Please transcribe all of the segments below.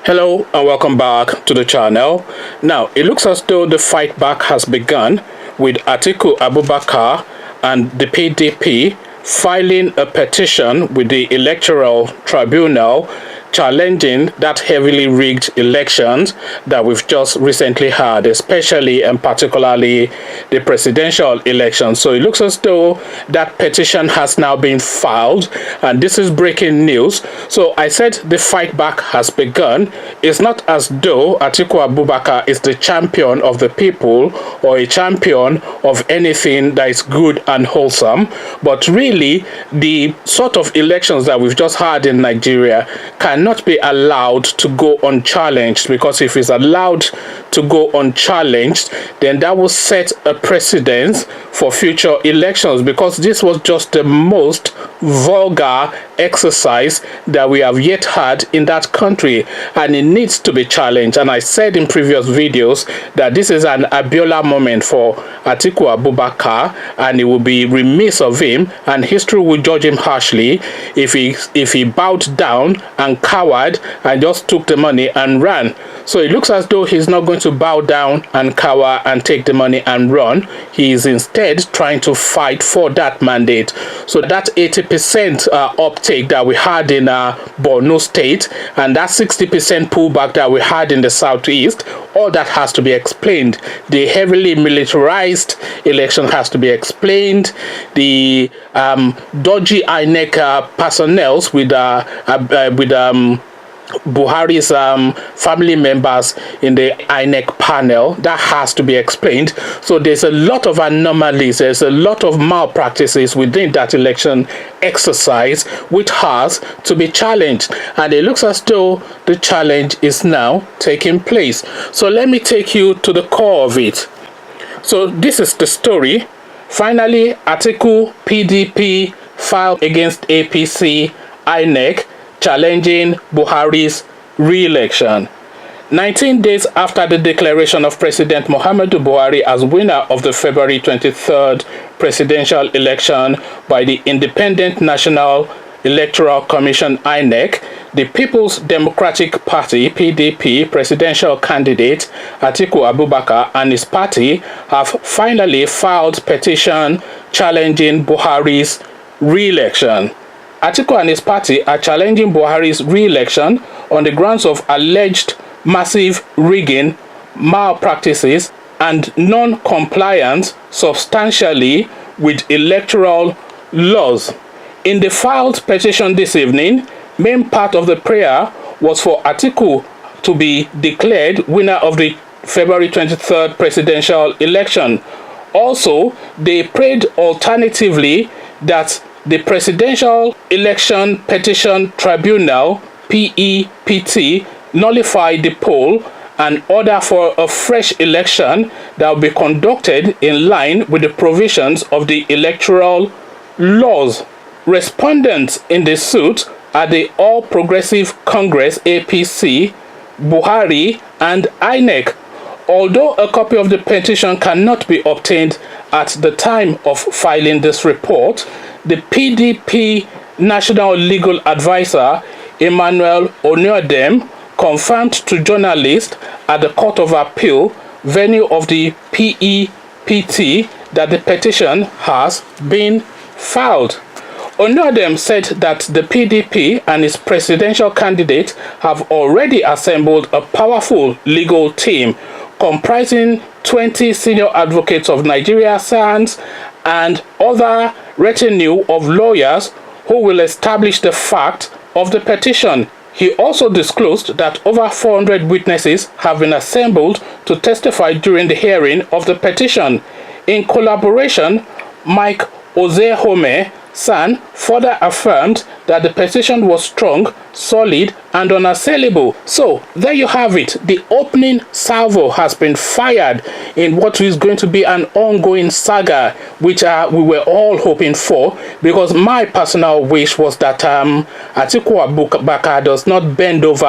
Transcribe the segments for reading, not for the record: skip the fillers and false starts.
Hello and welcome back to the channel. Now, it looks as though the fight back has begun with Atiku Abubakar and the PDP filing a petition with the Electoral Tribunal challenging that heavily rigged elections that we've just recently had, especially and particularly the presidential election. So it looks as though that petition has now been filed, and this is breaking news. So I said the fight back has begun. It's not as though Atiku Abubakar is the champion of the people or a champion of anything that is good and wholesome, but really the sort of elections that we've just had in Nigeria cannot be allowed to go unchallenged, because if it's allowed to go unchallenged, then that will set a precedent for future elections, because this was just the most vulgar exercise that we have yet had in that country, and it needs to be challenged. And I said in previous videos that this is an Abiola moment for Atiku Abubakar, and it will be remiss of him, and history will judge him harshly if he bowed down and cowered and just took the money and ran. So it looks as though he's not going to bow down and cower and take the money and run. He is instead trying to fight for that mandate. So that 80% uptake that we had in Borno State and that 60% pullback that we had in the Southeast, all that has to be explained. The heavily militarized election has to be explained. The dodgy INEC personnel with Buhari's family members in the INEC panel, that has to be explained. So there's a lot of anomalies, there's a lot of malpractices within that election exercise which has to be challenged, and it looks as though the challenge is now taking place. So let me take you to the core of it. So this is the story. Finally, Atiku PDP filed against APC INEC challenging Buhari's re-election. 19 days after the declaration of President Muhammadu Buhari as winner of the February 23rd presidential election by the Independent National Electoral Commission INEC, the People's Democratic Party PDP presidential candidate Atiku Abubakar and his party have finally filed petition challenging Buhari's re-election. Atiku and his party are challenging Buhari's re-election on the grounds of alleged massive rigging, malpractices, and non-compliance substantially with electoral laws. In the filed petition this evening, main part of the prayer was for Atiku to be declared winner of the February 23rd presidential election. Also, they prayed alternatively that the Presidential Election Petition Tribunal (PEPT) nullify the poll and order for a fresh election that will be conducted in line with the provisions of the electoral laws. Respondents in the suit are the All Progressive Congress (APC), Buhari, and INEC. Although a copy of the petition cannot be obtained at the time of filing this report, the PDP National Legal Advisor, Emmanuel Oniodem, confirmed to journalists at the Court of Appeal, venue of the PEPT, that the petition has been filed. Oniodem said that the PDP and its presidential candidate have already assembled a powerful legal team comprising 20 senior advocates of Nigeria SANS and other retinue of lawyers who will establish the fact of the petition. He also disclosed that over 400 witnesses have been assembled to testify during the hearing of the petition. In collaboration, Mike Ozehome San further affirmed that the petition was strong, solid, and unassailable. So there you have it. The opening salvo has been fired in what is going to be an ongoing saga, which we were all hoping for, because my personal wish was that Atiku Abubakar does not bend over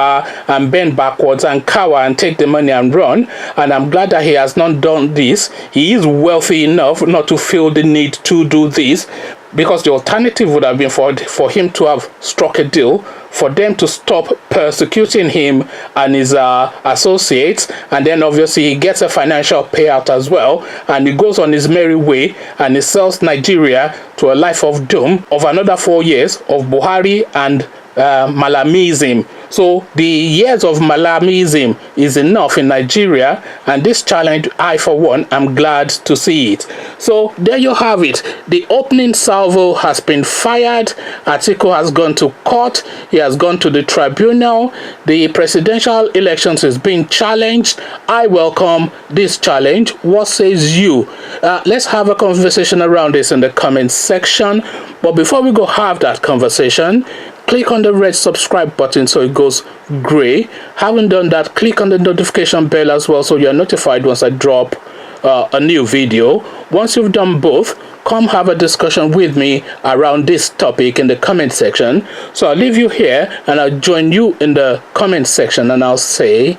and bend backwards and cower and take the money and run, and I'm glad that he has not done this. He is wealthy enough not to feel the need to do this. because the alternative would have been for him to have struck a deal for them to stop persecuting him and his associates, and then obviously he gets a financial payout as well, and he goes on his merry way and he sells Nigeria to a life of doom of another 4 years of Buhari and Malamism. So the years of Malamism is enough in Nigeria, and this challenge, I for one, am glad to see it. So there you have it. The opening salvo has been fired. Atiku has gone to court. He has gone to the tribunal. The presidential elections is being challenged. I welcome this challenge. What says you? Let's have a conversation around this in the comment section. But before we go have that conversation, click on the red subscribe button so it goes gray. Having done that, click on the notification bell as well so you're notified once I drop a new video. Once you've done both, come have a discussion with me around this topic in the comment section. So I'll leave you here and I'll join you in the comment section, and I'll say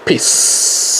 peace.